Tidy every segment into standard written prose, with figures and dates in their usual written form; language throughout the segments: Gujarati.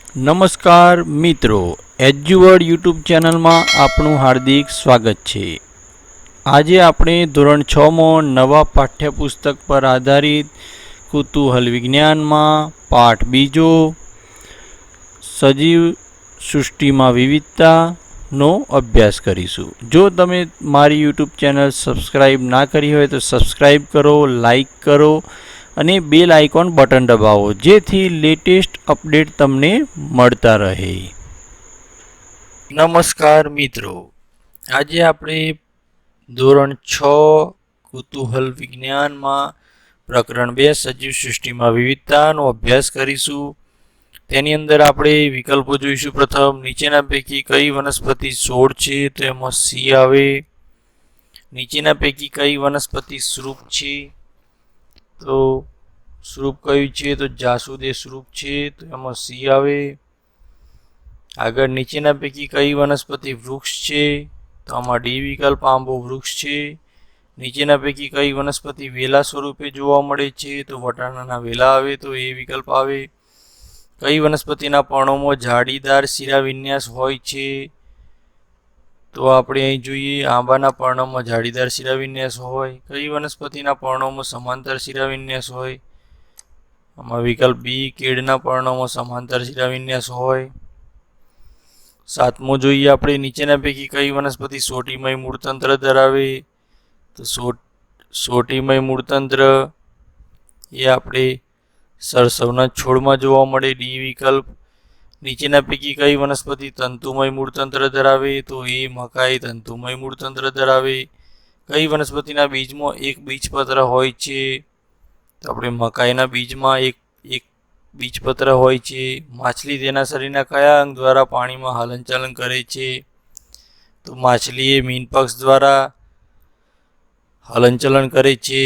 નમસ્કાર મિત્રો, એજ્યુવર્ડ યુટ્યુબ ચેનલમાં આપનું હાર્દિક સ્વાગત છે। આજે આપણે ધોરણ 6માં નવા પાઠ્યપુસ્તક પર આધારિત કુતૂહલ વિજ્ઞાનમાં પાઠ બીજો સજીવ સૃષ્ટિમાં વિવિધતાનો અભ્યાસ કરીશું। જો તમે મારી યુટ્યુબ ચેનલ સબસ્ક્રાઈબ ના કરી હોય તો સબસ્ક્રાઈબ કરો, લાઈક કરો અને બેલ આઇકોન બટન દબાવો જેથી લેટેસ્ટ અપડેટ તમને મળતા રહે। નમસ્કાર મિત્રો, આજે આપણે ધોરણ 6 કુતૂહલ વિજ્ઞાનમાં પ્રકરણ 2 સજીવ સૃષ્ટિમાં વિવિધતાનો અભ્યાસ કરીશું। તેની અંદર આપણે વિકલ્પો જોઈશું। પ્રથમ, નીચેના પૈકી કઈ વનસ્પતિ છોડ છે? તો એમાં સી આવે। નીચેના પૈકી કઈ વનસ્પતિ શ્રુપ છે? તો શ્રુપ કયું છે? તો જાસૂદ એ શ્રુપ છે, તો એમાં સી આવે। આગળ, નીચેના પૈકી કઈ વનસ્પતિ વૃક્ષ છે? તો આમાં ડી વિકલ્પ આંબો વૃક્ષ છે। નીચેના પૈકી કઈ વનસ્પતિ વેલા સ્વરૂપે જોવા મળે છે? તો વટાણાના વેલા આવે, તો એ વિકલ્પ આવે। કઈ વનસ્પતિના પર્ણોમાં જાળીદાર શિરાવિન્યાસ હોય છે? તો આપણે અહીં જોઈએ, આંબાના પર્ણોમાં જાળીદાર શિરાવિન્યાસ હોય। કઈ વનસ્પતિના પર્ણોમાં સમાંતર શિરાવિન્યાસ હોય? આમાં વિકલ્પ બી, કેળના પર્ણોમાં સમાંતર શિરાવિન્યાસ હોય। સાતમો જોઈએ આપણે, નીચેના પૈકી કઈ વનસ્પતિ સોટીમય મૂળતંત્ર ધરાવે? તો સોટીમય મૂળતંત્ર એ આપણે સરસવના છોડમાં જોવા મળે, ડી વિકલ્પ। નીચેના પૈકી કઈ વનસ્પતિ તંતુમય મૂળતંત્ર ધરાવે? તો એ મકાઈ તંતુમય મૂળતંત્ર ધરાવે। કઈ વનસ્પતિના બીજમાં એક બીજપત્ર હોય છે? તો આપણે મકાઈના બીજમાં એક બીજપત્ર હોય છે। માછલી તેના શરીરના કયા અંગ દ્વારા પાણીમાં હલનચલન કરે છે? તો માછલી એ મીનપક્ષ દ્વારા હલનચલન કરે છે।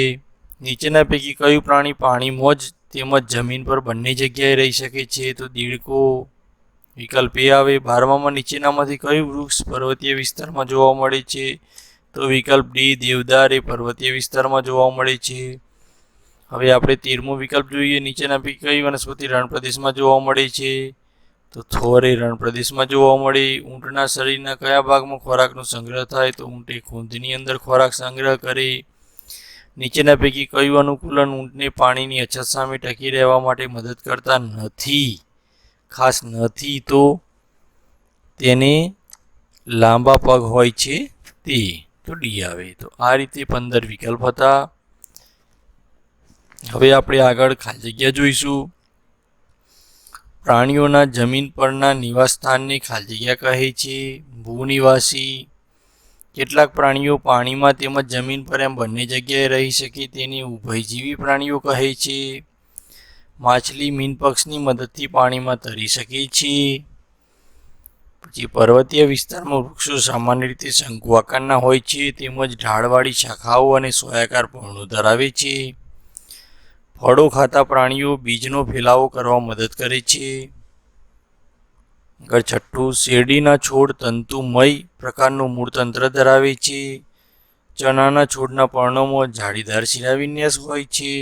નીચેના પૈકી કયું પ્રાણી પાણીમાં જ તેમજ જમીન પર બંને જગ્યાએ રહી શકે છે? તો દેડકો વિકલ્પ એ આવે। 12મામાં નીચેનામાંથી કયું વૃક્ષ પર્વતીય વિસ્તારમાં જોવા મળે છે? તો વિકલ્પ ડી, દેવદાર એ પર્વતીય વિસ્તારમાં જોવા મળે છે। હવે આપણે 13મો વિકલ્પ જોઈએ, નીચેના પૈકી કઈ વનસ્પતિ રણ પ્રદેશમાં જોવા મળે છે? તો થોર એ રણ પ્રદેશમાં જોવા મળે। ઊંટના શરીરના કયા ભાગમાં ખોરાકનો સંગ્રહ થાય? તો ઊંટ એ ખૂંદની અંદર ખોરાક સંગ્રહ કરે। નીચેના પૈકી કયું અનુકૂલન ઊંટને પાણીની અછત સામે ટકી રહેવા માટે મદદ કરતા નથી? ખાસ નથી તો તેને લાંબા પગ હોય છે તે, તો ડી આવે। તો આ રીતે 15 વિકલ્પ હતા। હવે આપણે આગળ ખાલી જગ્યા જોઈશું। પ્રાણીઓના જમીન પરના નિવાસસ્થાનને ખાલી જગ્યા કહે છે। ભૂનિવાસી। કેટલાક પ્રાણીઓ પાણીમાં તેમજ જમીન પર એમ બંને જગ્યાએ રહી શકે તેને ઉભયજીવી પ્રાણીઓ કહે છે। માછલી મીનપક્ષની મદદથી પાણીમાં તરી શકે છે। પછી પર્વતીય વિસ્તારમાં વૃક્ષો સામાન્ય રીતે શંકુ આકારના હોય છે તેમજ ઢાળવાળી શાખાઓ અને સોયાકાર પર્ણો ધરાવે છે। ફળો ખાતા પ્રાણીઓ બીજનો ફેલાવો કરવા મદદ કરે છે। આગળ છઠ્ઠું, શેરડીના છોડ તંતુમય પ્રકારનું મૂળતંત્ર ધરાવે છે। ચણાના છોડના પર્ણોમાં જાળીદાર શિરાવિન્યાસ હોય છે।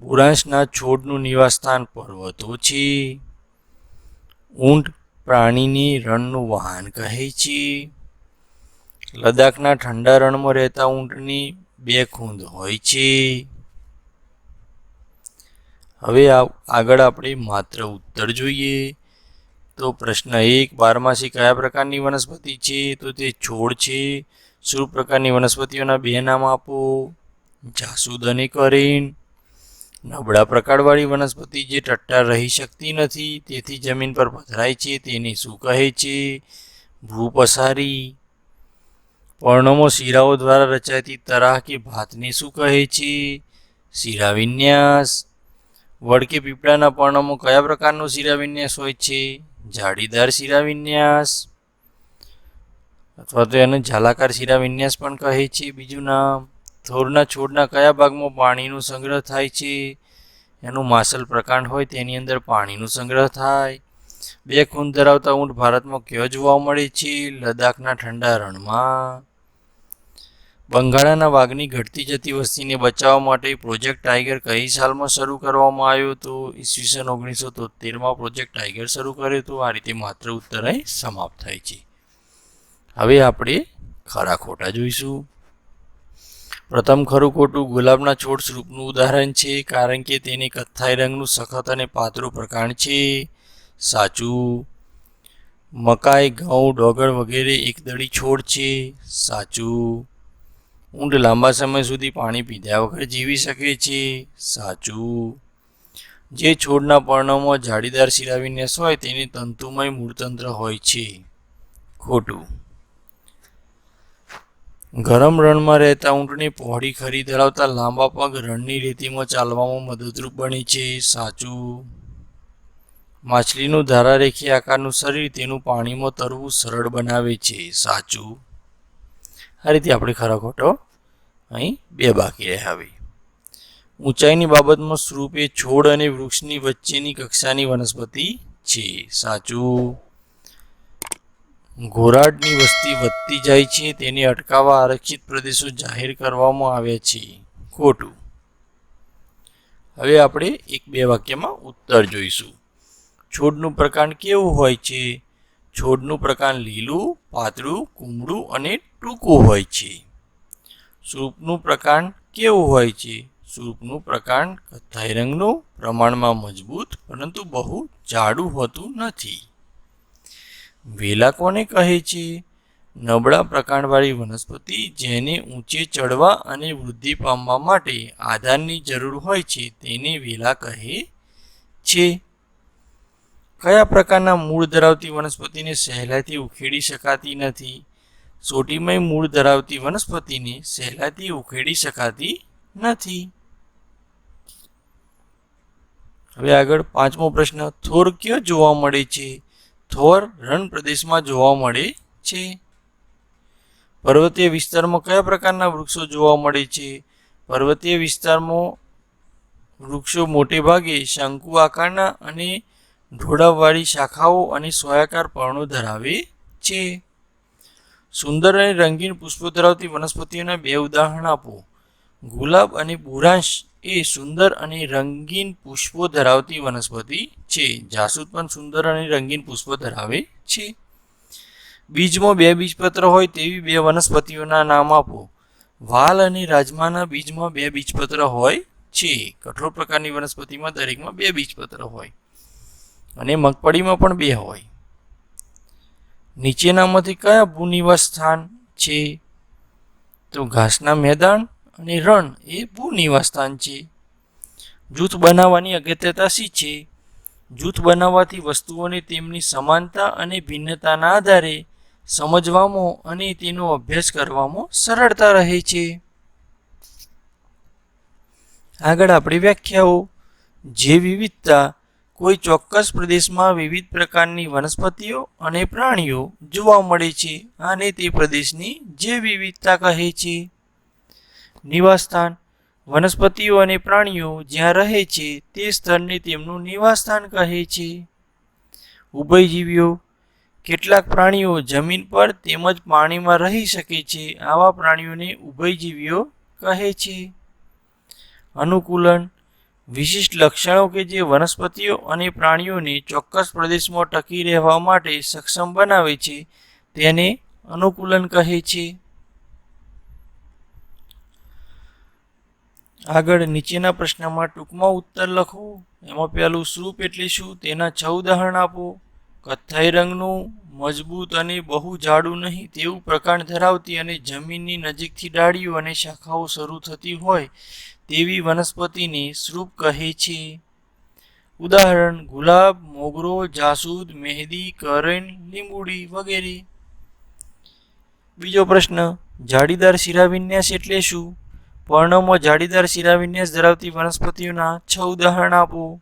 બુરાંશના છોડનું નિવાસસ્થાન પર્વતો છે। ઊંટ પ્રાણીને રણનું વાહન કહે છે। લદ્દાખના ઠંડા રણમાં રહેતા ઊંટની 2 ખૂંદ હોય છે। હવે આગળ આપણે માત્ર ઉત્તર જોઈએ। તો પ્રશ્ન 1, બારમાસી કયા પ્રકારની વનસ્પતિ છે? તો તે છોડ છે। શ્રુપ પ્રકારની વનસ્પતિઓના 2 નામ આપો? જાસૂદ અને કરેણ। નબળા પ્રકારવાળી વનસ્પતિ જે ટટ્ટાર રહી શકતી નથી તેથી જમીન પર પથરાય છે તેને શું કહે છે? ભૂપસારી। પર્ણોમાં શિરાઓ દ્વારા રચાતી તરાહ કે ભાતને શું કહે છે? શિરાવિન્યાસ। વડ કે પીપળાના પર્ણોમાં કયા પ્રકારનો શિરાવિન્યાસ હોય છે? જાળીદાર શિરાવિન્યાસ, અથવા તો એને ઝાલાકાર શિરાવિન્યાસ પણ કહે છે બીજું નામ। થોરના છોડના કયા ભાગમાં પાણીનો સંગ્રહ થાય છે? એનું માસલ પ્રકાંડ હોય તેની અંદર પાણીનો સંગ્રહ થાય। 2 ખૂંદ ધરાવતા ઊંટ ભારતમાં ક્યાં જોવા મળે છે? લદ્દાખના ઠંડા રણમાં। બંગાળાના વાઘની ઘટતી જતી વસ્તીને બચાવવા માટે પ્રોજેક્ટ ટાઈગર કઈ સાલમાં શરૂ કરવામાં આવ્યો તો ઈસવીસન 1973માં પ્રોજેક્ટ ટાઈગર શરૂ કર્યો હતો. આ રીતે માત્ર ઉત્તર અહીં સમાપ્ત થાય છે. હવે આપણે ખરા ખોટા જોઈશું. પ્રથમ ખરું ખોટું, ગુલાબના છોડ સ્વરૂપનું ઉદાહરણ છે કારણ કે તેને કથ્થાઈ રંગનું સખત અને પાતળું પ્રકાંડ છે. સાચું. મકાઈ, ઘઉં, ડોગર વગેરે એકદળી છોડ છે. સાચું. ઊંટ લાંબા સમય સુધી પાણી પીધા વગર જીવી શકે છે. સાચું. જે છોડના પર્ણોમાં જાળીદાર શિરાવિન્યાસ હોય તેને તંતુમય મૂળતંત્ર હોય છે. ખોટું. ગરમ રણમાં રહેતા ઊંટને પહોળી ખરી ધરાવતા લાંબા પગ રણની રેતીમાં ચાલવામાં મદદરૂપ બને છે. સાચું. માછલીનું ધારારેખી આકારનું શરીર તેનું પાણીમાં તરવું સરળ બનાવે છે. સાચું. આ રીતે આપણે ખરા ખોટો અહીં બે બાકી રહ્યા. હવે ઊંચાઈની બાબતમાં સ્વરૂપ એ છોડ અને વૃક્ષની વચ્ચેની કક્ષાની વનસ્પતિ છે. સાચું. ઘોરાડની વસ્તી વધતી જાય છે તેને અટકાવવા આરક્ષિત પ્રદેશો જાહેર કરવામાં આવ્યા છે. ખોટું. હવે આપણે એક બે વાક્યમાં ઉત્તર જોઈશું. છોડનું પ્રકાંડ કેવું હોય છે? છોડનું પ્રકાંડ લીલું, પાતળું, કુમળું અને ટૂંકું હોય છે. સ્વરૂપનું પ્રકાંડ કેવું હોય છે? સ્વરૂપનું પ્રકાંડ કથ્થાઈ રંગનું, પ્રમાણમાં મજબૂત પરંતુ બહુ જાડું હોતું નથી. વેલા કોને કહે છે? નબળા પ્રકાંડવાળી વનસ્પતિ જેને ઊંચે ચડવા અને વૃદ્ધિ પામવા માટે આધારની જરૂર હોય છે તેને વેલા કહે છે. કયા પ્રકારના મૂળ ધરાવતી વનસ્પતિને સહેલાઈથી ઉખેડી શકાતી નથી? ચોટીમય મૂળ ધરાવતી વનસ્પતિને સહેલાઈથી ઉખેડી શકાતી નથી. હવે આગળ પાંચમો પ્રશ્ન, થોર ક્યાં જોવા મળે છે? થોર રણ પ્રદેશમાં જોવા મળે છે. પર્વતીય વિસ્તારમાં કયા પ્રકારના વૃક્ષો જોવા મળે છે? પર્વતીય વિસ્તારમાં વૃક્ષો મોટે ભાગે શંકુ આકારના અને ઢોળાવવાળી શાખાઓ અને સોયાકાર પર્ણો ધરાવે છે. સુંદર અને રંગીન પુષ્પો ધરાવતી વનસ્પતિઓના બે ઉદાહરણ આપો. ગુલાબ અને બુરાંશ એ સુંદર અને રંગીન પુષ્પો ધરાવતી વનસ્પતિ છે. જાસૂદ પણ સુંદર અને રંગીન પુષ્પો ધરાવે છે. બીજમાં બે બીજપત્ર હોય તેવી બે વનસ્પતિઓના નામ આપો. વાલ અને રાજમાના બીજમાં બે બીજપત્ર હોય છે. કઠોળ પ્રકારની વનસ્પતિમાં દરેકમાં બે બીજપત્ર હોય અને મગફળીમાં પણ બે હોય. નીચેનામાંથી કયા ભૂનિવાસ સ્થાન છે? તો ઘાસના મેદાન અને રણ એ ભૂનિવાસ સ્થાન છે. જૂથ બનાવવાની અગત્યતા શી છે? જૂથ બનાવવાથી વસ્તુઓને તેમની સમાનતા અને ભિન્નતાના આધારે સમજવામાં અને તેનો અભ્યાસ કરવામાં સરળતા રહે છે. આગળ આપણે વ્યાખ્યાઓ. જે વિવિધતા કોઈ ચોક્કસ પ્રદેશમાં વિવિધ પ્રકારની વનસ્પતિઓ અને પ્રાણીઓ જોવા મળે છે અને તે પ્રદેશની જૈવ વિવિધતા કહે છે. નિવાસસ્થાન વનસ્પતિઓ અને પ્રાણીઓ જ્યાં રહે છે તે સ્થળને તેમનું નિવાસસ્થાન કહે છે. ઉભયજીવીઓ કેટલાક પ્રાણીઓ જમીન પર તેમજ પાણીમાં રહી શકે છે. આવા પ્રાણીઓને ઉભયજીવીઓ કહે છે. અનુકૂલન વિશિષ્ટ લક્ષણો કે જે વનસ્પતિઓ અને પ્રાણીઓને ચોક્કસ પ્રદેશમાં ટકી રહેવા માટે સક્ષમ બનાવે છે તેને અનુકૂલન કહે છે. આગળ નીચેના પ્રશ્નમાં ટૂંકમાં ઉત્તર લખો. એમાં પહેલું સ્વરૂપ એટલે શું તેના 6 ઉદાહરણ આપો. કથ્થાઈ રંગનું, મજબૂત અને બહુ જાડું નહીં તેવું પ્રકાંડ ધરાવતી અને જમીનની નજીકથી ડાળીઓ અને શાખાઓ શરૂ થતી હોય તેવી વનસ્પતિને સ્વરૂપ કહે છે. ઉદાહરણ ગુલાબ, મોગરો, જાસૂદ, મહેંદી, કરેણ, લીંબુડી વગેરે. બીજો પ્રશ્ન, જાળીદાર શિરાવિન્યાસ એટલે શું? પર્ણોમાં જાળીદાર શિરાવિન્યાસ ધરાવતી વનસ્પતિઓના 6 ઉદાહરણ આપો.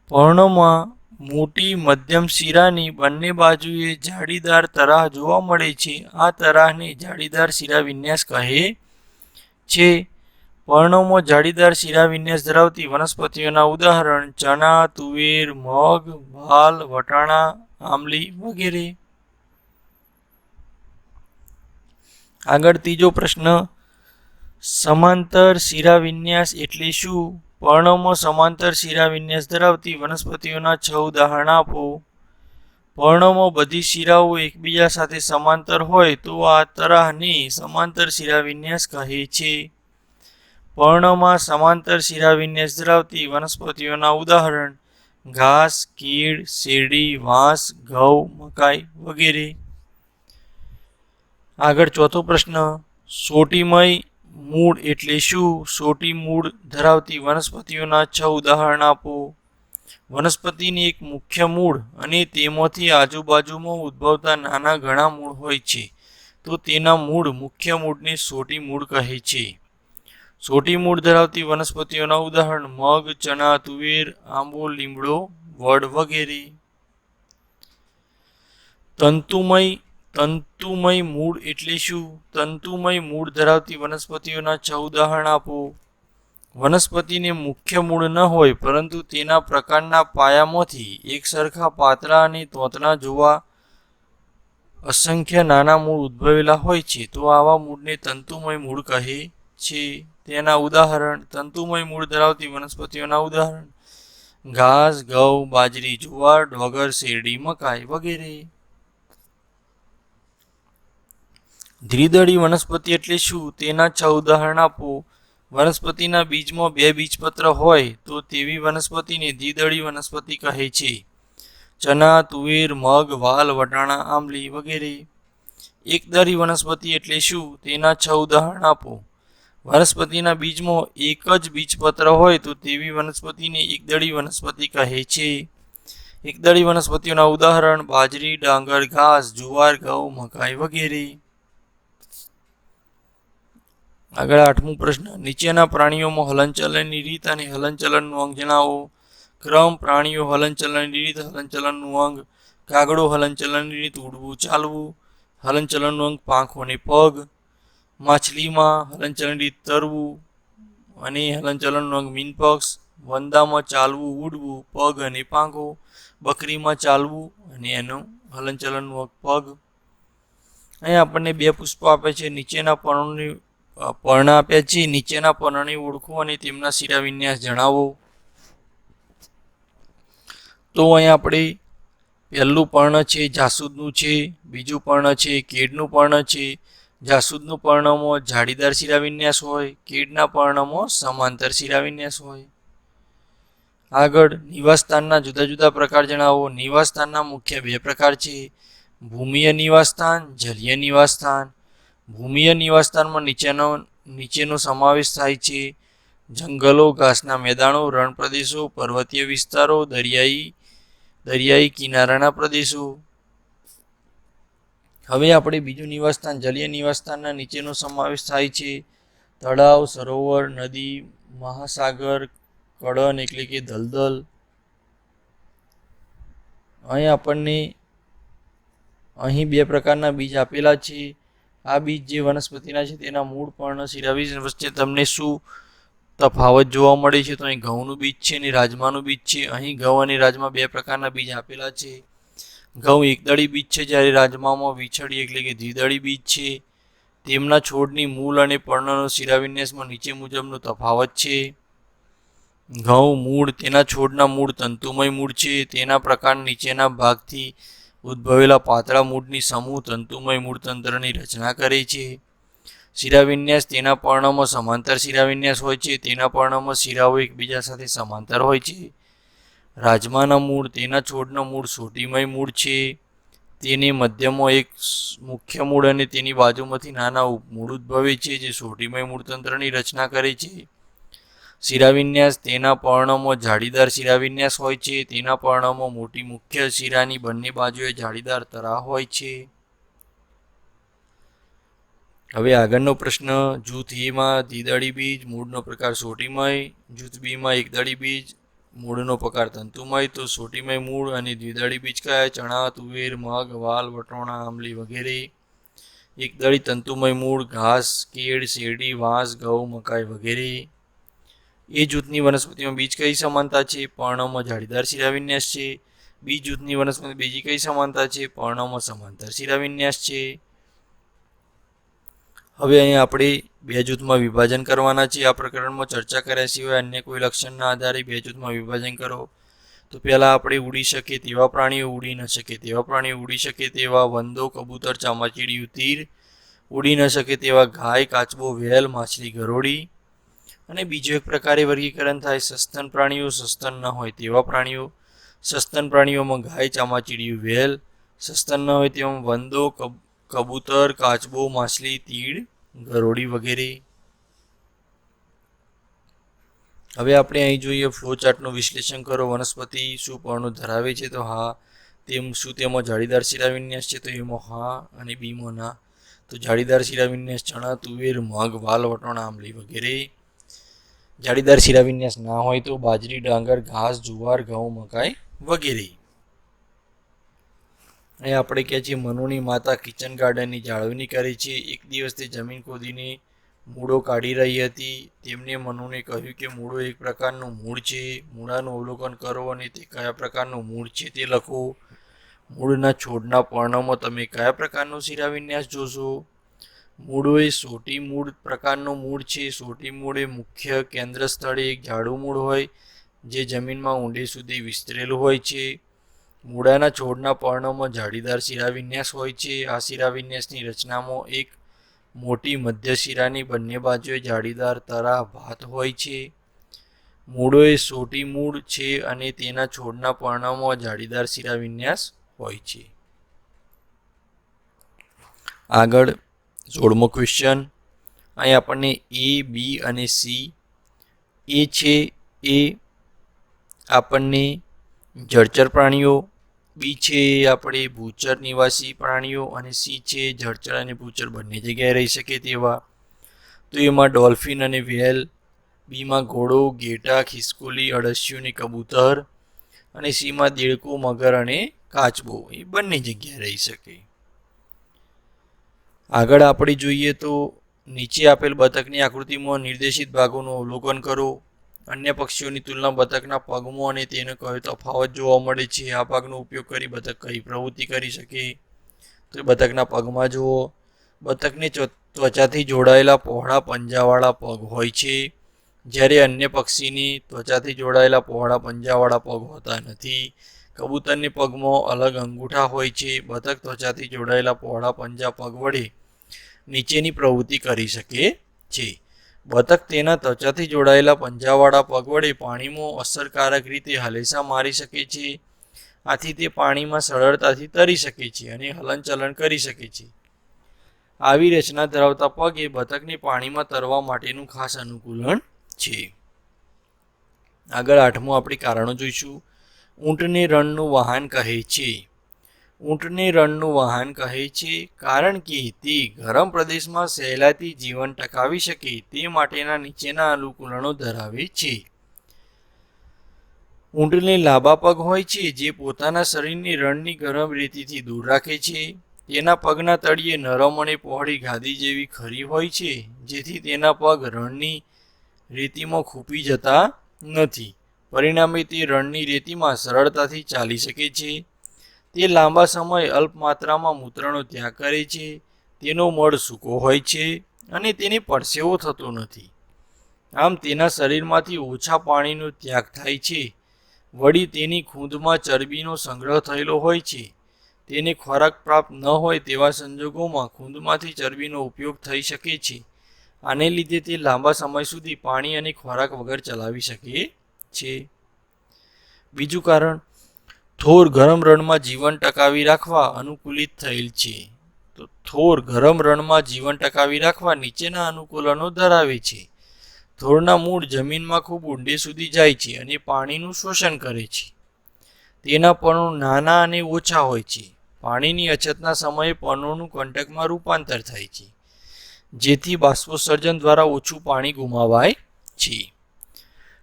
પર્ણોમાં મોટી મધ્યમ શિરાની બંને બાજુએ જાળીદાર તરાહ જોવા મળે છે. આ તરાહને જાળીદાર શિરાવિન્યાસ કહે છે. પર્ણોમાં જાળીદાર શિરાવિન્યાસ ધરાવતી વનસ્પતિઓના ઉદાહરણ ચણા, તુવેર, મગ, વાલ, વટાણા, આમલી વગેરે. આગળ ત્રીજો પ્રશ્ન, સમાંતર શિરાવિન્યાસ એટલે શું? પર્ણોમાં સમાંતર શિરાવિન્યાસ ધરાવતી વનસ્પતિઓના 6 ઉદાહરણ આપો. પર્ણોમાં બધી શિરાઓ એકબીજા સાથે સમાંતર હોય તો આ તરાહને સમાંતર શિરાવિન્યાસ કહે છે. પર્ણોમાં સમાંતર શિરાવિન્યાસ ધરાવતી વનસ્પતિઓના ઉદાહરણ ઘાસ, કેળ, શેરડી, વાંસ, ઘઉં, મકાઈ વગેરે. આગળ ચોથો પ્રશ્ન, સોટીમય મૂળ એટલે શું? સોટી મૂળ ધરાવતી વનસ્પતિઓના 6 ઉદાહરણ આપો. વનસ્પતિની એક મુખ્ય મૂળ અને તેમાંથી આજુબાજુમાં ઉદ્ભવતા નાના ઘણા મૂળ હોય છે તો તેના મુખ્ય મૂળને સોટી મૂળ કહે છે. સોટી મૂળ ધરાવતી વનસ્પતિઓના ઉદાહરણ મગ, ચણા, તુવેર, આંબો, લીમડો, વડ વગેરે. તંતુમય મૂળ એટલે શું? તંતુમય મૂળ ધરાવતી વનસ્પતિઓના 6 ઉદાહરણ આપો. વનસ્પતિને મુખ્ય મૂળ ન હોય પરંતુ તેના પ્રકારના પાયામાંથી એક સરખા પાતળા અને તોતણા જોવા અસંખ્ય નાના મૂળ ઉદ્ભવેલા હોય છે તો આવા મૂળને તંતુમય મૂળ કહે છે. તેના ઉદાહરણ, તંતુમય મૂળ ધરાવતી વનસ્પતિઓના ઉદાહરણ ઘાસ, ઘઉં, બાજરી, જુવાર, ડોગર, શેરડી, મકાઈ વગેરે. દ્વિદળી વનસ્પતિ એટલે શું? તેના 6 ઉદાહરણ આપો. વનસ્પતિના બીજમાં 2 બીજપત્ર હોય તો તેવી વનસ્પતિને દ્વિદળી વનસ્પતિ કહે છે. ચના, તુવેર, મગ, વાલ, વટાણા, આંબલી વગેરે. એકદળી વનસ્પતિ એટલે શું? તેના 6 ઉદાહરણ આપો. વનસ્પતિના બીજમાં એક જ બીજપત્ર હોય તો તેવી વનસ્પતિને એકદળી વનસ્પતિ કહે છે. એકદળી વનસ્પતિઓના ઉદાહરણ બાજરી, ડાંગર, ઘાસ, જુવાર, ઘઉં, મકાઈ વગેરે. આગળ 8મો પ્રશ્ન, નીચેના પ્રાણીઓમાં હલનચલનની રીત અને હલનચલનનું અંગ જણાવો. ક્રમ, પ્રાણીઓ હલનચલનની રીત, હલનચલનનું અંગ. કાગડો હલનચલનની રીત ઉડવું, ચાલવું. હલનચલનનું અંગ પાંખો અને પગ. માછલીમાં હલનચલનની રીત તરવું અને હલનચલનનું અંગ મીનપક્ષ. વંદામાં ચાલવું, ઉડવું, પગ અને પાંખો. બકરીમાં ચાલવું અને એનું હલનચલનનું અંગ પગ. અહીં આપણને 2 પુષ્પો આપે છે. નીચેના પર્ણ આપ્યા છે. નીચેના પર્ણને ઓળખો અને તેમના શિરાવિન્યાસ જણાવો. તો અહીં આપણે પહેલું પર્ણ છે જાસૂદનું છે, બીજું પર્ણ છે કેળનું પર્ણ છે. જાસૂદનું પર્ણમાં જાળીદાર શિરાવિન્યાસ હોય, કેળના પર્ણમાં સમાંતર શિરાવિન્યાસ હોય. આગળ નિવાસસ્થાનના જુદા જુદા પ્રકાર જણાવો. નિવાસસ્થાનના મુખ્ય 2 પ્રકાર છે, ભૂમિય નિવાસસ્થાન, જલીય નિવાસસ્થાન. ભૂમિય નિવાસસ્થાનમાં નીચેનો સમાવેશ થાય છે: જંગલો, ઘાસના મેદાનો, રણ પ્રદેશો, પર્વતીય વિસ્તારો, દરિયાઈ કિનારાના પ્રદેશો. હવે આપણે બીજું નિવાસસ્થાન જલીય નિવાસસ્થાનના નીચેનો સમાવેશ થાય છે: તળાવ, સરોવર, નદી, મહાસાગર, કળન એટલે કે દલદલ. અહીં 2 પ્રકારના બીજ આપેલા છે. આ બીજ જે વનસ્પતિના છે તેના મૂળ, પર્ણ, શિરાવિન્યાસ વચ્ચે તમને શું તફાવત જોવા મળે છે? તો અહીં ઘઉંનું બીજ છે અને રાજમાનું બીજ છે. અહીં ઘઉં અને રાજમા 2 પ્રકારના બીજ આપેલા છે. ઘઉં એકદળી બીજ છે જ્યારે રાજમામાં વિછડી એટલે કે દ્વિદળી બીજ છે. તેમના છોડની મૂળ અને પર્ણનો શિરાવિન્યાસમાં નીચે મુજબનો તફાવત છે. ઘઉં મૂળ, તેના છોડના મૂળ તંતુમય મૂળ છે. તેના પ્રકાર નીચેના ભાગથી ઉદ્ભવેલા પાતળા મૂળની સમૂહ તંતુમય મૂળતંત્રની રચના કરે છે. શિરાવિન્યાસ, તેના પર્ણમાં સમાંતર શિરાવિન્યાસ હોય છે. તેના પર્ણમાં શિરાઓ એકબીજા સાથે સમાંતર હોય છે. રાજમાના મૂળ, તેના છોડના મૂળ સોટીમય મૂળ છે. તેને મધ્યમાં એક મુખ્ય મૂળ અને તેની બાજુમાંથી નાના મૂળ ઉદ્ભવે છે જે સોટીમય મૂળતંત્રની રચના કરે છે. શિરાવિન્યાસ, તેના પર્ણમાં જાળીદાર શિરાવિન્યાસ હોય છે. તેના પર્ણમાં મોટી મુખ્ય શિરાની બંને બાજુએ જાળીદાર તરાહ હોય છે. હવે આગળનો પ્રશ્ન, જૂથ એ માં દ્વિદળી બીજ, મૂળનો પ્રકાર સોટીમય. જૂથ બી માં એકદળી બીજ, મૂળનો પ્રકાર તંતુમય. તો સોટીમય મૂળ અને દ્વિદળી બીજ કયા? ચણા, તુવેર, મગ, વાલ, વટોણા, આંબલી વગેરે. એકદળી તંતુમય મૂળ ઘાસ, કેળ, શેરડી, વાંસ, ઘઉં, મકાઈ વગેરે. એ જૂથની વનસ્પતિમાં બીજ કઈ સમાનતા છે? પર્ણમાં જાળીદાર શિરાવિન્યાસ છે. બી જૂથની વનસ્પતિ બીજી કઈ સમાનતા છે? પર્ણમાં સમાંતર શિરાવિન્યાસ છે. હવે અહીંયા આપણે બે જૂથમાં વિભાજન કરવાના છે. આ પ્રકરણમાં ચર્ચા કર્યા સિવાય અન્ય કોઈ લક્ષણના આધારે બે જૂથમાં વિભાજન કરો. તો પહેલાં આપણે ઉડી શકે તેવા પ્રાણીઓ, ઉડી ન શકે તેવા પ્રાણીઓ, ઉડી શકે તેવા વંદો, કબૂતર, ચામાચીડિયું, તીર, ઉડી ન શકે તેવા ગાય, કાચબો, વેલ, માછલી, ગરોળી. અને બીજો એક પ્રકારે વર્ગીકરણ થાય સસ્તન પ્રાણીઓ, સસ્તન ન હોય તેવા પ્રાણીઓ. સસ્તન પ્રાણીઓમાં ગાય, ચામાચીડિયું, વેલ. સસ્તન ન હોય તેમાં વંદો, કબૂતર, કાચબો, માછલી, તીડ, ગરોળી વગેરે. હવે આપણે અહીં જોઈએ ફ્લો ચાર્ટનું વિશ્લેષણ કરો. વનસ્પતિ શું પર્ણો ધરાવે છે? તો હા. શું તેમાં જાળીદાર શિરાવિન્યાસ છે? તો એમાં હા અને બીમાં ના. તો જાળીદાર શિરાવિન્યાસ ચણા, તુવેર, મગ, વાલ, વટાણા, આંબલી વગેરે. જાળીદાર શિરાવિન્યાસ ના હોય તો બાજરી, ડાંગર, ઘાસ, જુવાર, ઘઉં, મકાઈ વગેરે. અહીં આપણે કહે છે મનુની માતા કિચન ગાર્ડનની જાળવણી કરે છે. એક દિવસ તે જમીન ખોદીને મૂળો કાઢી રહી હતી. તેમને મનુને કહ્યું કે મૂળો એક પ્રકારનું મૂળ છે. મૂળાનું અવલોકન કરો અને તે કયા પ્રકારનું મૂળ છે તે લખો. મૂળના છોડના પર્ણમાં તમે કયા પ્રકારનો શિરાવિન્યાસ જોશો? મૂળો એ સોટી મૂળ પ્રકારનું મૂળ છે. સોટી મૂળ એ મુખ્ય કેન્દ્ર સ્થળે એક જાડું મૂળ હોય જે જમીનમાં ઊંડે સુધી વિસ્તરેલું હોય છે. મૂળાના છોડના પર્ણોમાં જાળીદાર શિરાવિન્યાસ હોય છે. આ શિરાવિન્યાસની રચનામાં એક મોટી મધ્ય શિરાની બંને બાજુએ જાળીદાર તરા ભાત હોય છે. મૂળો એ સોટી મૂળ છે અને તેના છોડના પર્ણોમાં જાળીદાર શિરાવિન્યાસ હોય છે. આગળ 16મો ક્વેશ્ચન. અહીં આપણને એ, બી અને સી. એ છે એ આપણને જળચર પ્રાણીઓ, બી છે એ આપણે ભૂચર નિવાસી પ્રાણીઓ અને સી છે જળચર અને ભૂચર બંને જગ્યાએ રહી શકે તેવા. તો એમાં ડોલ્ફિન અને વ્હેલ. બીમાં ઘોડો, ઘેટા, ખિસકોલી, અળસિયું અને કબૂતર. અને સીમાં દેડકો, મગર અને કાચબો એ બંને જગ્યાએ રહી શકે. આગળ આપણે જોઈએ તો નીચે આપેલ બતકની આકૃતિમાં નિર્દેશિત ભાગોનું અવલોકન કરો. અન્ય પક્ષીઓની તુલના બતકના પગમાં અને તેનો કયો તફાવત જોવા મળે છે? આ ભાગનો ઉપયોગ કરી બતક કઈ પ્રવૃત્તિ કરી શકે? તો બતકના પગમાં જુઓ. બતકને ત્વચાથી જોડાયેલા પહોળા પંજાવાળા પગ હોય છે, જ્યારે અન્ય પક્ષીની ત્વચાથી જોડાયેલા પહોળા પંજાવાળા પગ હોતા નથી. કબૂતરની પગમાં અલગ અંગૂઠા હોય છે. બતક ત્વચાથી જોડાયેલા પહોળા પંજા પગ વડે નીચેની પ્રવૃત્તિ કરી શકે છે. બતક તેના ત્વચાથી જોડાયેલા પંજાવાળા પગ વડે પાણીમાં અસરકારક રીતે હલેસા મારી શકે છે. આથી તે પાણીમાં સરળતાથી તરી શકે છે અને હલનચલન કરી શકે છે. આવી રચના ધરાવતા પગ એ બતકને પાણીમાં તરવા માટેનું ખાસ અનુકૂલન છે. આગળ 8મું આપણે કારણો જોઈશું. ઊંટને રણનું વાહન કહે છે. ઊંટને રણનું વાહન કહે છે કારણ કે તે ગરમ પ્રદેશમાં સહેલાઈથી જીવન ટકાવી શકે તે માટેના નીચેના અનુકૂલનો ધરાવે છે. ઊંટને લાંબા પગ હોય છે જે પોતાના શરીરને રણની ગરમ રેતીથી દૂર રાખે છે. તેના પગના તળિયે નરમ અને પહોળી ગાદી જેવી ખરી હોય છે જેથી તેના પગ રણની રેતીમાં ખૂંપી જતા નથી. પરિણામે તે રણની રેતીમાં સરળતાથી ચાલી શકે છે. તે લાંબા સમય અલ્પ માત્રામાં મૂત્રનો ત્યાગ કરે છે. તેનો મળ સૂકો હોય છે અને તેને પરસેવો થતો નથી. આમ તેના શરીરમાંથી ઓછા પાણીનો ત્યાગ થાય છે. વળી તેની ખૂંદમાં ચરબીનો સંગ્રહ થયેલો હોય છે. તેને ખોરાક પ્રાપ્ત ન હોય તેવા સંજોગોમાં ખૂંદમાંથી ચરબીનો ઉપયોગ થઈ શકે છે. આને લીધે તે લાંબા સમય સુધી પાણી અને ખોરાક વગર ચલાવી શકે છે. બીજું કારણ, થોર ગરમ રણમાં જીવન ટકાવી રાખવા અનુકૂલિત થયેલ છે. તો થોર ગરમ રણમાં જીવન ટકાવી રાખવા નીચેના અનુકૂલનો ધરાવે છે. થોરના મૂળ જમીનમાં ખૂબ ઊંડે સુધી જાય છે અને પાણીનું શોષણ કરે છે. તેના પર્ણો નાના અને ઓછા હોય છે. પાણીની અછતના સમયે પર્ણોનું કંટકમાં રૂપાંતર થાય છે, જેથી બાષ્પોત્સર્જન દ્વારા ઓછું પાણી ગુમાવાય છે.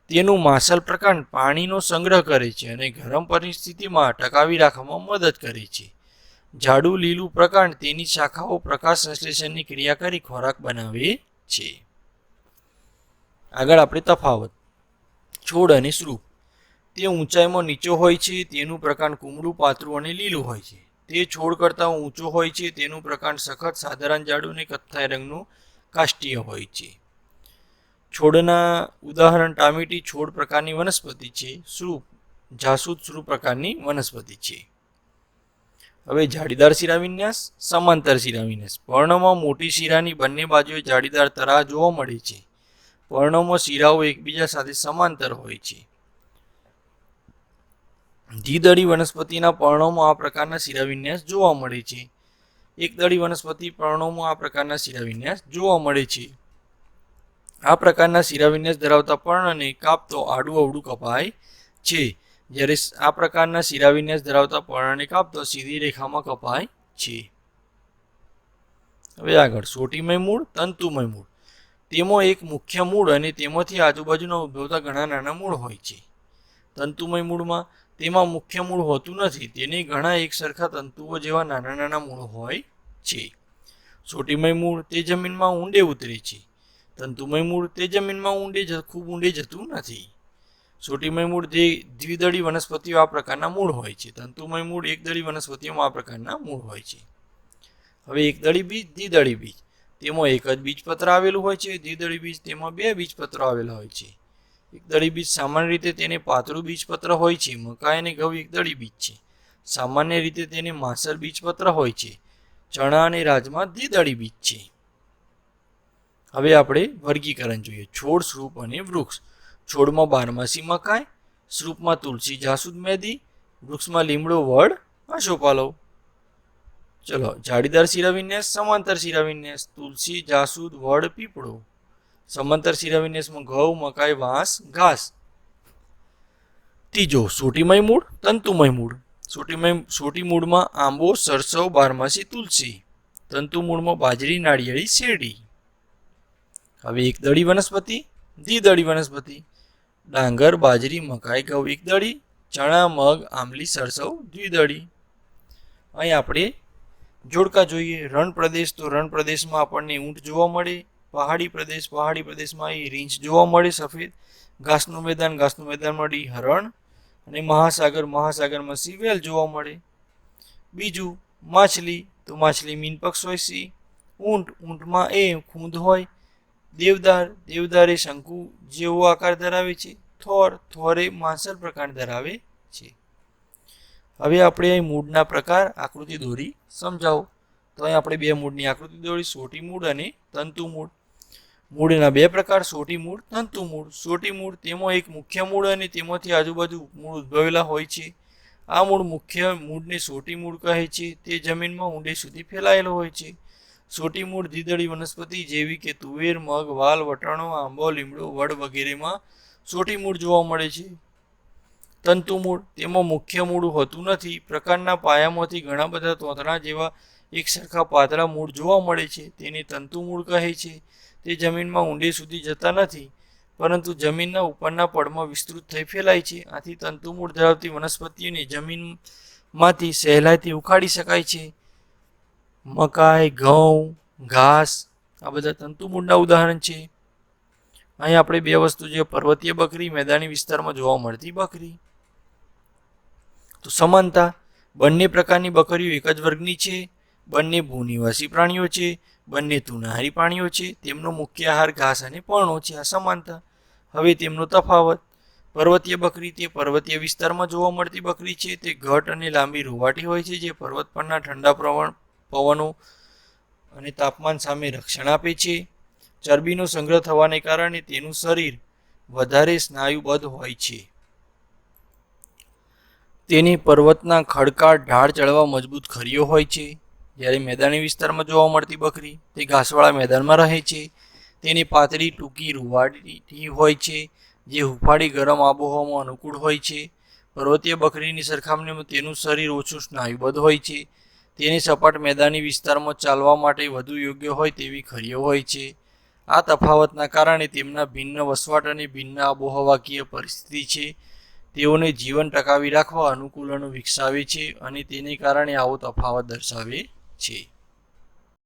તેનું માસલ પ્રકાંડ પાણીનો સંગ્રહ કરે છે અને ગરમ પરિસ્થિતિમાં ટકાવી રાખવામાં મદદ કરે છે. જાડું લીલું પ્રકાંડ તેની શાખાઓ પ્રકાશ સંશ્લેષણની ક્રિયા કરી ખોરાક બનાવે છે. આગળ આપણે તફાવત. છોડ અને સ્વરૂપ. તે ઊંચાઈમાં નીચો હોય છે. તેનું પ્રકાંડ કુમળું, પાતળું અને લીલું હોય છે. તે છોડ કરતાં ઊંચો હોય છે. તેનું પ્રકાંડ સખત, સાધારણ જાડું અને કથ્થાઈ રંગનું કાષ્ટીય હોય છે. છોડના ઉદાહરણ ટામેટી છોડ પ્રકારની વનસ્પતિ છે. સૃપ જાસૂદ સૃપ પ્રકારની વનસ્પતિ છે. હવે જાળીદાર શિરાવિન્યાસ, સમાંતર શિરાવિન્યાસ. પર્ણમાં મોટી શિરાની બંને બાજુએ જાળીદાર તરાહ જોવા મળે છે. પર્ણોમાં શિરાઓ એકબીજા સાથે સમાંતર હોય છે. દ્વિદળી વનસ્પતિના પર્ણોમાં આ પ્રકારના શિરાવિન્યાસ જોવા મળે છે. એકદળી વનસ્પતિ પર્ણોમાં આ પ્રકારના શિરાવિન્યાસ જોવા મળે છે. આ પ્રકારના શિરાવિન્યાસ ધરાવતા પર્ણને કાપતો આડું અવળું કપાય છે, જ્યારે આ પ્રકારના શિરાવિન્યાસ ધરાવતા પર્ણને કાપતો સીધી રેખામાં કપાય છે. હવે આગળ સોટીમય મૂળ, તંતુમય મૂળ. તેમાં એક મુખ્ય મૂળ અને તેમાંથી આજુબાજુના ઉદ્ભવતા ઘણા નાના મૂળ હોય છે. તંતુમય મૂળમાં તેમાં મુખ્ય મૂળ હોતું નથી. તેને ઘણા એક સરખા તંતુઓ જેવા નાના નાના મૂળ હોય છે. સોટીમય મૂળ તે જમીનમાં ઊંડે ઉતરે છે. તંતુમય મૂળ તે જમીનમાં ખૂબ ઊંડે જતું નથી. સોટીમય મૂળ દ્વિદળી વનસ્પતિઓ આ પ્રકારના મૂળ હોય છે. તંતુમય મૂળ એકદળી વનસ્પતિઓમાં આ પ્રકારના મૂળ હોય છે. હવે એકદળી બીજ, દ્વિદળી બીજ. તેમાં એક જ બીજપત્ર આવેલું હોય છે. દ્વિદળી બીજ તેમાં બે બીજપત્રો આવેલા હોય છે. એકદળી બીજ સામાન્ય રીતે તેને પાતળું બીજપત્ર હોય છે. મકાઈ અને ઘઉં એકદળી બીજ છે. સામાન્ય રીતે તેને માંસર બીજપત્ર હોય છે. ચણા અને રાજમા દ્વિદળી બીજ છે. હવે આપણે વર્ગીકરણ જોઈએ. છોડ, સૃપ અને વૃક્ષ. છોડમાં બારમાસી મકાઈ, સૃપમાં તુલસી, જાસૂદ, મેદી, વૃક્ષમાં લીમડો, વડ, આસોપાલવ. ચલો, જાળીદાર શિરાવિન્યાસ, સમાંતર શિરાવિન્યાસ. તુલસી, જાસૂદ, વડ, પીપળો. સમાંતર શિરાવિન્યાસમાં ઘઉં, મકાઈ, વાંસ, ઘાસ. ત્રીજો સોટીમય મૂળ, તંતુમય મૂળ. સોટી મૂળમાં આંબો, સરસવ, બારમાસી, તુલસી. તંતુ મૂળમાં બાજરી, નાળિયેરી, શેરડી. હવે એકદળી વનસ્પતિ, દ્વિદળી વનસ્પતિ. ડાંગર, બાજરી, મકાઈ, ઘઉં એકદળી. ચણા, મગ, આંબલી, સરસવ દ્વિદળી. અહીં આપણે જોડકા જોઈએ. રણ પ્રદેશ, તો રણ પ્રદેશમાં આપણને ઊંટ જોવા મળે. પહાડી પ્રદેશમાં એ રીંછ જોવા મળે સફેદ. ઘાસનું મેદાનમાં હરણ. અને મહાસાગરમાં સિંહ, વેલ જોવા મળે. બીજું માછલી, તો માછલી મીનપક્ષી. ઊંટમાં ખૂંદ હોય. દેવદાર એ શંકુ જેવો આકાર ધરાવે છે. થોર એ માંસલ પ્રકાર ધરાવે છે. હવે આપણે અહીં મૂળના પ્રકાર આકૃતિ દોરી સમજાવો. તો અહીં આપણે બે મૂળની આકૃતિ દોરી, સોટી મૂળ અને તંતુ મૂળ. મૂળના બે પ્રકાર, સોટી મૂળ, તંતુ મૂળ. સોટી મૂળ તેમાં એક મુખ્ય મૂળ અને તેમાંથી આજુબાજુ મૂળ ઉદ્ભવેલા હોય છે. આ મુખ્ય મૂળને સોટી મૂળ કહે છે. તે જમીનમાં ઊંડે સુધી ફેલાયેલો હોય છે. સોટી મૂળ દ્વિદળી વનસ્પતિ જેવી કે તુવેર, મગ, વાલ, વટાણો, આંબો, લીમડો, વડ વગેરેમાં સોટી મૂળ જોવા મળે છે. તંતુ મૂળ તેમાં મુખ્ય મૂળ હોતું નથી. પ્રકારના પાયામાંથી ઘણા બધા તોતણા જેવા એક સરખા પાતળા મૂળ જોવા મળે છે. તેને તંતુ મૂળ કહે છે. તે જમીનમાં ઊંડે સુધી જતા નથી, પરંતુ જમીનના ઉપરના પડમાં વિસ્તૃત થઈ ફેલાય છે. આથી તંતુ મૂળ ધરાવતી વનસ્પતિઓને જમીનમાંથી સહેલાઈથી ઉખાડી શકાય છે. મકાઈ, ઘઉં, ઘાસ આ બધા તંતુ મૂળના ઉદાહરણ છે. અહીં આપણે બે વસ્તુ જોઈએ. પર્વતીય બકરી, મેદાની વિસ્તારમાં જોવા મળતી બકરી. તો સમાનતા, બંને પ્રકારની બકરીઓ એક જ વર્ગની છે. બંને ભૂનિવાસી પ્રાણીઓ છે. બંને તૃણાહારી પ્રાણીઓ છે. તેમનો મુખ્ય આહાર ઘાસ અને પર્ણો છે. આ સમાનતા. હવે તેમનો તફાવત. પર્વતીય બકરી તે પર્વતીય વિસ્તારમાં જોવા મળતી બકરી છે. તે ઘટ અને લાંબી રૂવાટી હોય છે, જે પર્વત પરના ઠંડા પવનો અને તાપમાન સામે રક્ષણ આપે છે. ચરબીનો સંગ્રહ થવાને કારણે તેનું શરીર વધારે સ્નાયુબદ્ધ હોય છે. તેની પર્વતના ખડકાળ ઢાળ ચડવા મજબૂત ખરીઓ હોય છે. જ્યારે મેદાની વિસ્તારમાં જોવા મળતી બકરી તે ઘાસવાળા મેદાનમાં રહે છે. તેની પાતળી ટૂંકી રૂવાટી હોય છે, જે હુંફાળી ગરમ આબોહવામાં અનુકૂળ હોય છે. પર્વતીય બકરીની સરખામણીમાં તેનું શરીર ઓછું સ્નાયુબદ્ધ હોય છે. તેની સપાટ મેદાની વિસ્તારમાં ચાલવા માટે વધુ યોગ્ય હોય તેવી ખરીઓ હોય છે. આ તફાવતના કારણે તેમના ભિન્ન વસવાટ અને ભિન્ન આબોહવાકીય પરિસ્થિતિ છે. તેઓને જીવન ટકાવી રાખવા અનુકૂલનો વિકસાવે છે અને તેને કારણે આવો તફાવત દર્શાવે છે.